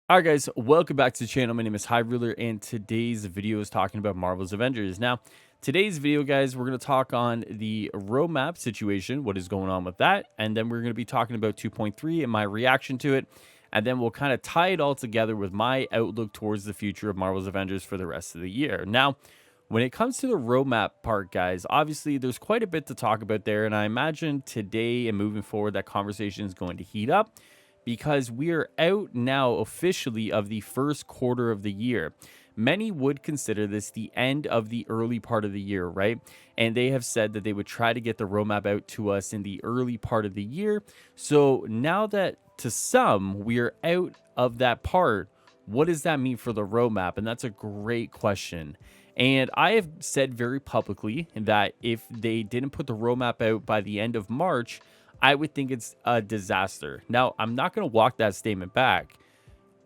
All right, guys, welcome back to the channel. My name is Highruler, and today's video is talking about Marvel's Avengers. Now, today's video, guys, we're going to talk on the roadmap situation, what is going on with that, and then we're going to be talking about 2.3 and my reaction to it, and then we'll kind of tie it all together with my outlook towards the future of Marvel's Avengers for the rest of the year. Now, when it comes to the roadmap part, guys, obviously there's quite a bit to talk about there, and I imagine today and moving forward that conversation is going to heat up because we are out now officially of the first quarter of the year. Many would consider this the end of the early part of the year, right? And they have said that they would try to get the roadmap out to us in the early part of the year. So now that to some we are out of that part, what does that mean for the roadmap? And that's a great question. And I have said very publicly that if they didn't put the roadmap out by the end of March, I would think it's a disaster. Now, I'm not going to walk that statement back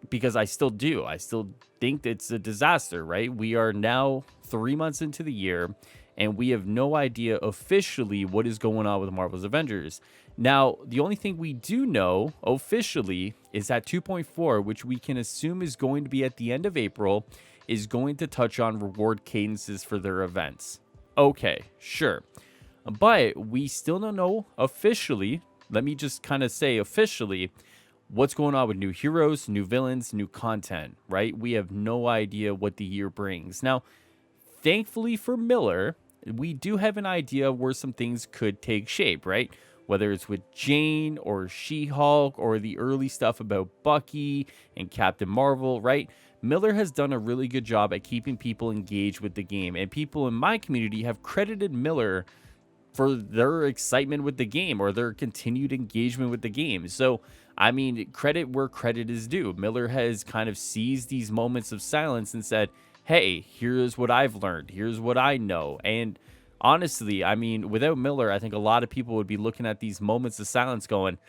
because I still do. I still think it's a disaster, right? We are now 3 months into the year and we have no idea officially what is going on with Marvel's Avengers. Now, the only thing we do know officially is that 2.4, which we can assume is going to be at the end of April, is going to touch on reward cadences for their events. Okay, sure. But we still don't know officially. Let me just kind of say officially what's going on with new heroes, new villains, new content, right? We have no idea what the year brings. Now, thankfully for Miller, we do have an idea of where some things could take shape, right? Whether it's with Jane or She-Hulk or the early stuff about Bucky and Captain Marvel, right? Miller has done a really good job at keeping people engaged with the game, and people in my community have credited Miller for their excitement with the game or their continued engagement with the game. So, I mean, credit where credit is due. Miller has kind of seized these moments of silence and said, hey, here's what I've learned. Here's what I know. And honestly, I mean, without Miller, I think a lot of people would be looking at these moments of silence going,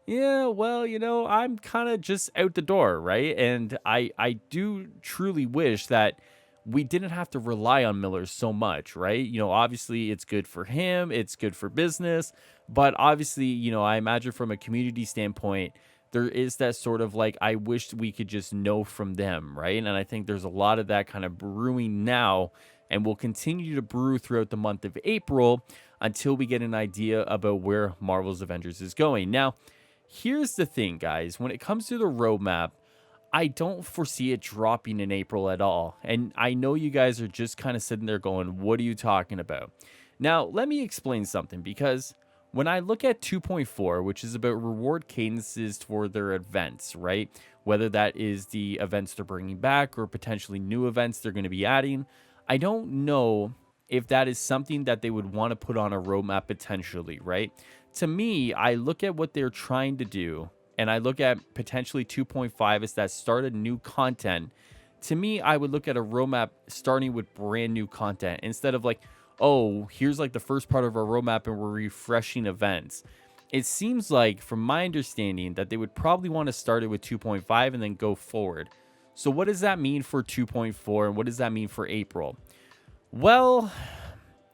yeah, well, I'm kind of just out the door, right? And I do truly wish that we didn't have to rely on Miller so much, right? Obviously it's good for him, it's good for business, but obviously, I imagine from a community standpoint, there is that sort of like, I wish we could just know from them, right? And I think there's a lot of that kind of brewing now and will continue to brew throughout the month of April until we get an idea about where Marvel's Avengers is going. Now, here's the thing, guys. When it comes to the roadmap, I don't foresee it dropping in April at all. And I know you guys are just kind of sitting there going, what are you talking about? Now, let me explain something because when I look at 2.4, which is about reward cadences for their events, right? Whether that is the events they're bringing back or potentially new events they're going to be adding, I don't know if that is something that they would want to put on a roadmap potentially, right? To me, I look at what they're trying to do and I look at potentially 2.5 as that start of new content. To me, I would look at a roadmap starting with brand new content instead of like, oh, here's like the first part of our roadmap and we're refreshing events. It seems like, from my understanding, that they would probably want to start it with 2.5 and then go forward. So, what does that mean for 2.4 and what does that mean for April? Well,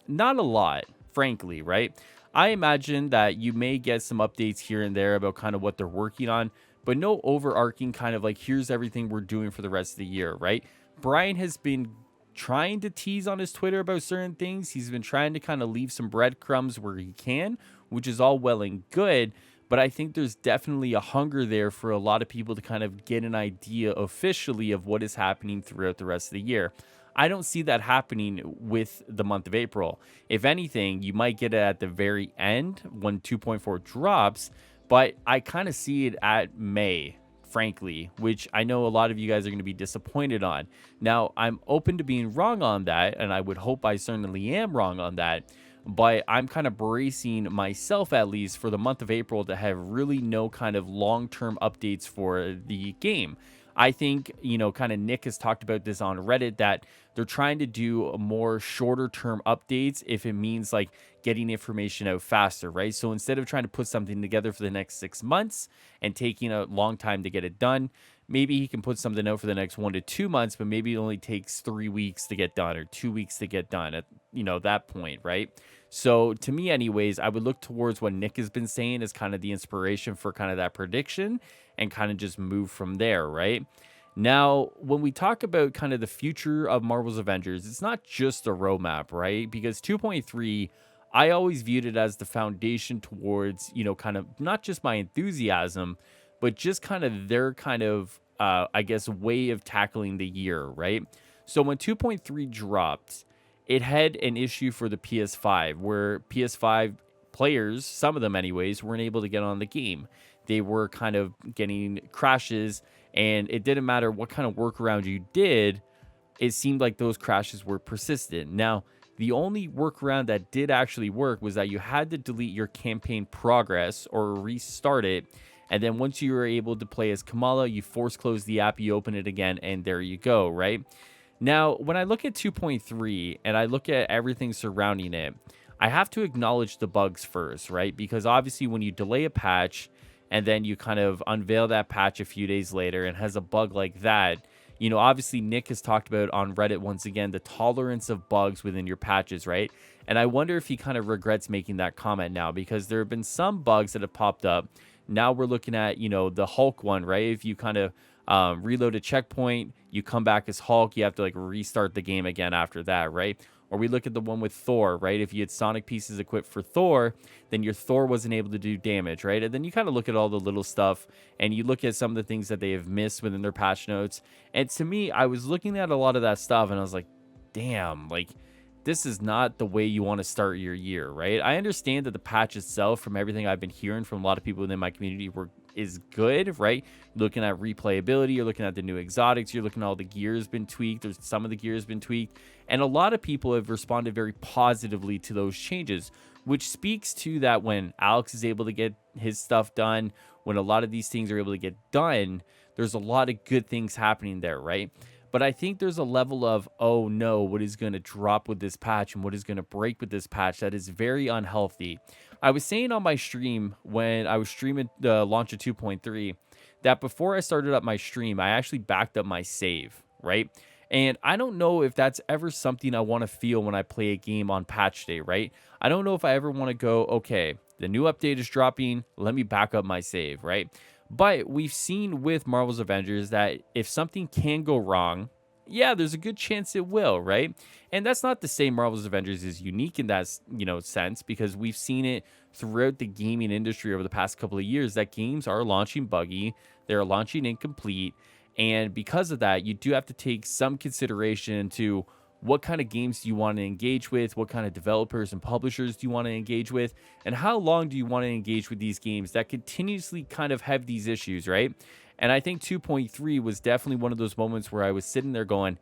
not a lot, frankly, right? I imagine that you may get some updates here and there about kind of what they're working on, but no overarching kind of like, here's everything we're doing for the rest of the year, right? Brian has been trying to tease on his Twitter about certain things. He's been trying to kind of leave some breadcrumbs where he can, which is all well and good. But I think there's definitely a hunger there for a lot of people to kind of get an idea officially of what is happening throughout the rest of the year. I don't see that happening with the month of April. If anything, you might get it at the very end when 2.4 drops, but I kind of see it at May, frankly, which I know a lot of you guys are going to be disappointed on. Now, I'm open to being wrong on that, and I would hope I certainly am wrong on that, but I'm kind of bracing myself, at least, for the month of April to have really no kind of long-term updates for the game. I think, kind of Nick has talked about this on Reddit that they're trying to do a more shorter term updates if it means like getting information out faster, right? So instead of trying to put something together for the next 6 months and taking a long time to get it done, maybe he can put something out for the next 1 to 2 months, but maybe it only takes 3 weeks to get done or 2 weeks to get done at, that point, right? So to me, anyways, I would look towards what Nick has been saying as kind of the inspiration for kind of that prediction. and kind of just move from there, right? Now, when we talk about kind of the future of Marvel's Avengers, it's not just a roadmap, right? Because 2.3, I always viewed it as the foundation towards, kind of not just my enthusiasm, but just kind of their kind of, I guess, way of tackling the year, right? So when 2.3 dropped, it had an issue for the PS5 where PS5 players, some of them anyways, weren't able to get on the game. They were kind of getting crashes, and it didn't matter what kind of workaround you did, it seemed like those crashes were persistent. Now, the only workaround that did actually work was that you had to delete your campaign progress or restart it. And then once you were able to play as Kamala, you force close the app, you open it again, and there you go, right? Now, when I look at 2.3 and I look at everything surrounding it, I have to acknowledge the bugs first, right? Because obviously, when you delay a patch and then you kind of unveil that patch a few days later and has a bug like that, obviously Nick has talked about on Reddit once again the tolerance of bugs within your patches, right? And I wonder if he kind of regrets making that comment now because there have been some bugs that have popped up. Now we're looking at, the Hulk one, right? If you kind of reload a checkpoint, you come back as Hulk, you have to like restart the game again after that, right? Or we look at the one with Thor, right? If you had Sonic pieces equipped for Thor, then your Thor wasn't able to do damage, right? And then you kind of look at all the little stuff and you look at some of the things that they have missed within their patch notes. And to me, I was looking at a lot of that stuff and I was like, damn, like this is not the way you want to start your year, right? I understand that the patch itself, from everything I've been hearing from a lot of people within my community, is good, right? You're looking at replayability, you're looking at the new exotics, you're looking at all the gears been tweaked, there's some of the gears been tweaked, and a lot of people have responded very positively to those changes, which speaks to that when Alex is able to get his stuff done, when a lot of these things are able to get done, there's a lot of good things happening there, right? But I think there's a level of, oh no, what is going to drop with this patch and what is going to break with this patch that is very unhealthy. I was saying on my stream when I was streaming the launch of 2.3 that before I started up my stream, I actually backed up my save, right? And I don't know if that's ever something I want to feel when I play a game on patch day, right? I don't know if I ever want to go, okay, the new update is dropping, let me back up my save, right? But we've seen with Marvel's Avengers that if something can go wrong, yeah, there's a good chance it will, right? And that's not to say Marvel's Avengers is unique in that, sense, because we've seen it throughout the gaming industry over the past couple of years that games are launching buggy, they're launching incomplete, and because of that, you do have to take some consideration to what kind of games do you want to engage with, what kind of developers and publishers do you want to engage with, and how long do you want to engage with these games that continuously kind of have these issues, right? And I think 2.3 was definitely one of those moments where I was sitting there going,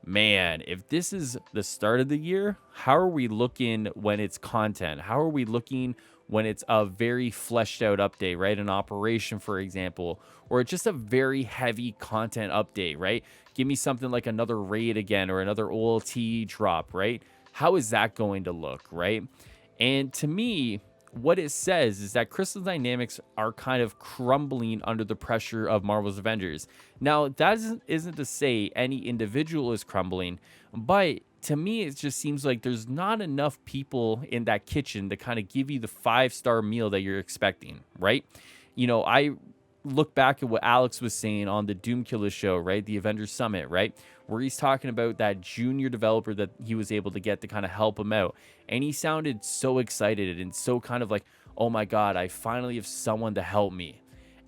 man, if this is the start of the year, how are we looking when it's content? How are we looking when it's a very fleshed out update, right? An operation, for example, or just a very heavy content update, right? Give me something like another raid again or another OLT drop, right? How is that going to look, right? And to me, what it says is that Crystal Dynamics are kind of crumbling under the pressure of Marvel's Avengers. Now, that isn't to say any individual is crumbling, but to me, it just seems like there's not enough people in that kitchen to kind of give you the 5-star meal that you're expecting, right? I look back at what Alex was saying on the Doom Killer show, right? The Avengers Summit, right? Where he's talking about that junior developer that he was able to get to kind of help him out. And he sounded so excited and so kind of like, oh my God, I finally have someone to help me.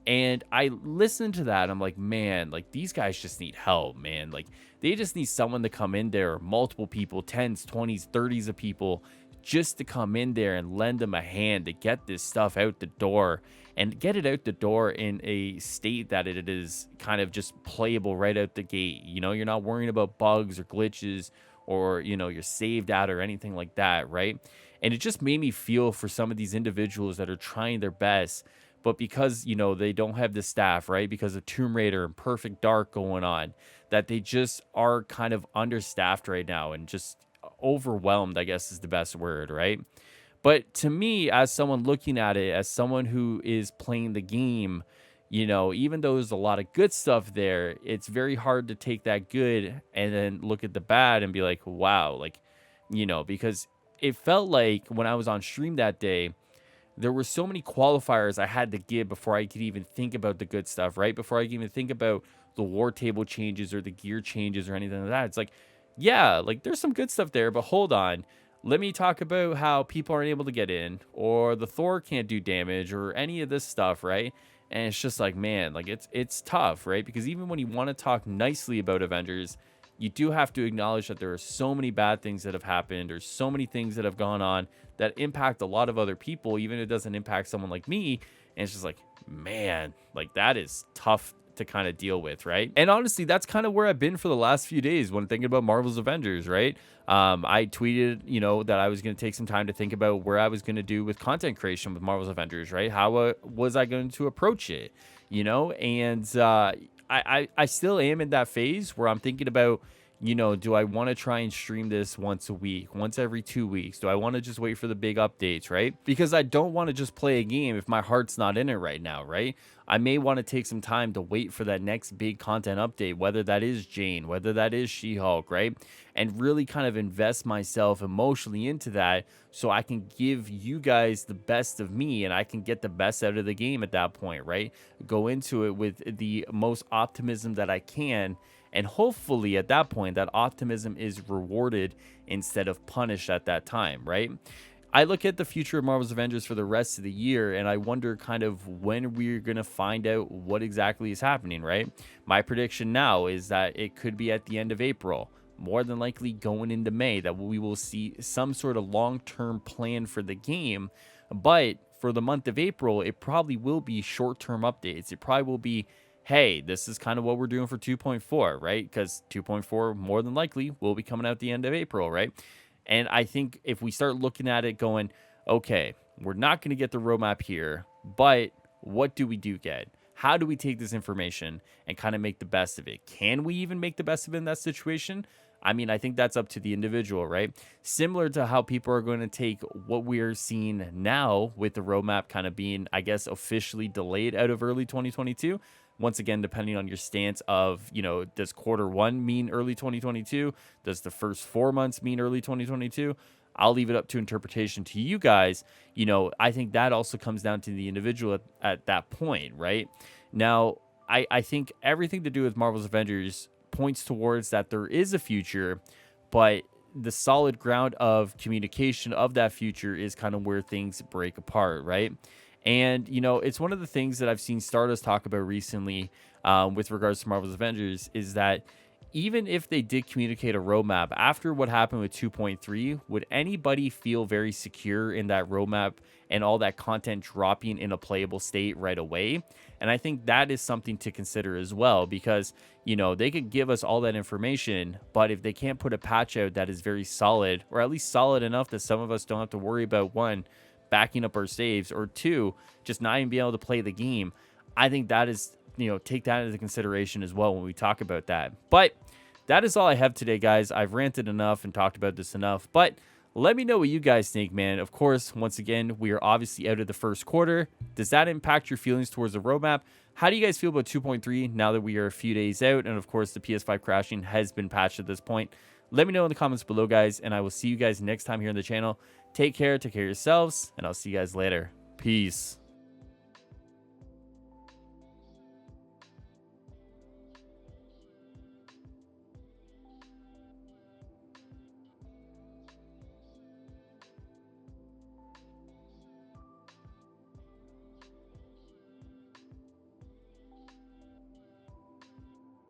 And I listened to that. I'm like, man, like these guys just need help, man. Like they just need someone to come in there, multiple people, 10s, 20s, 30s of people, just to come in there and lend them a hand to get this stuff out the door and get it out the door in a state that it is kind of just playable right out the gate. You're not worrying about bugs or glitches or, you're saved out or anything like that, right? And it just made me feel for some of these individuals that are trying their best, but because, they don't have the staff, right? Because of Tomb Raider and Perfect Dark going on, that they just are kind of understaffed right now and just overwhelmed, I guess is the best word, right? But to me, as someone looking at it, as someone who is playing the game, even though there's a lot of good stuff there, it's very hard to take that good and then look at the bad and be like, wow, like, because it felt like when I was on stream that day, there were so many qualifiers I had to give before I could even think about the good stuff, right? Before I could even think about the war table changes or the gear changes or anything like that. It's like, yeah, like there's some good stuff there, but hold on. Let me talk about how people aren't able to get in, or the Thor can't do damage, or any of this stuff, right? And it's just like, man, like it's tough, right? Because even when you want to talk nicely about Avengers, you do have to acknowledge that there are so many bad things that have happened, or so many things that have gone on that impact a lot of other people, even if it doesn't impact someone like me. And it's just like, man, like that is tough to kind of deal with, right? And honestly, that's kind of where I've been for the last few days when thinking about Marvel's Avengers, right? I tweeted, that I was going to take some time to think about where I was going to do with content creation with Marvel's Avengers, right? How was I going to approach it, And I still am in that phase where I'm thinking about, do I want to try and stream this once a week, once every 2 weeks? Do I want to just wait for the big updates, right? Because I don't want to just play a game if my heart's not in it right now, right? I may want to take some time to wait for that next big content update, whether that is Jane, whether that is She-Hulk, right? And really kind of invest myself emotionally into that so I can give you guys the best of me and I can get the best out of the game at that point, right? Go into it with the most optimism that I can. And hopefully at that point, that optimism is rewarded instead of punished at that time, right? I look at the future of Marvel's Avengers for the rest of the year, and I wonder kind of when we're going to find out what exactly is happening, right? My prediction now is that it could be at the end of April, more than likely going into May, that we will see some sort of long-term plan for the game. But for the month of April, it probably will be short-term updates. It probably will be, hey, this is kind of what we're doing for 2.4, right? Because 2.4 more than likely will be coming out at the end of April, right? And I think if we start looking at it going, okay, we're not going to get the roadmap here, but what do we get? How do we take this information and kind of make the best of it? Can we even make the best of it in that situation? I mean, I think that's up to the individual, right? Similar to how people are going to take what we're seeing now with the roadmap kind of being, I guess, officially delayed out of early 2022. Once again, depending on your stance of, does quarter one mean early 2022? Does the first 4 months mean early 2022? I'll leave it up to interpretation to you guys. I think that also comes down to the individual at that point, right? Now, I think everything to do with Marvel's Avengers points towards that there is a future, but the solid ground of communication of that future is kind of where things break apart, right? And, it's one of the things that I've seen Stardust talk about recently with regards to Marvel's Avengers is that even if they did communicate a roadmap after what happened with 2.3, would anybody feel very secure in that roadmap and all that content dropping in a playable state right away? And I think that is something to consider as well, because, they could give us all that information, but if they can't put a patch out that is very solid, or at least solid enough that some of us don't have to worry about, one, backing up our saves, or two, just not even being able to play the game, I think that is, take that into consideration as well when we talk about that. But that is all I have today, guys. I've ranted enough and talked about this enough, but let me know what you guys think, man. Of course, once again, we are obviously out of the first quarter. Does that impact your feelings towards the roadmap? How do you guys feel about 2.3 now that we are a few days out? And of course, the PS5 crashing has been patched at this point. Let me know in the comments below, guys, and I will see you guys next time here on the channel. Take care of yourselves, and I'll see you guys later. Peace.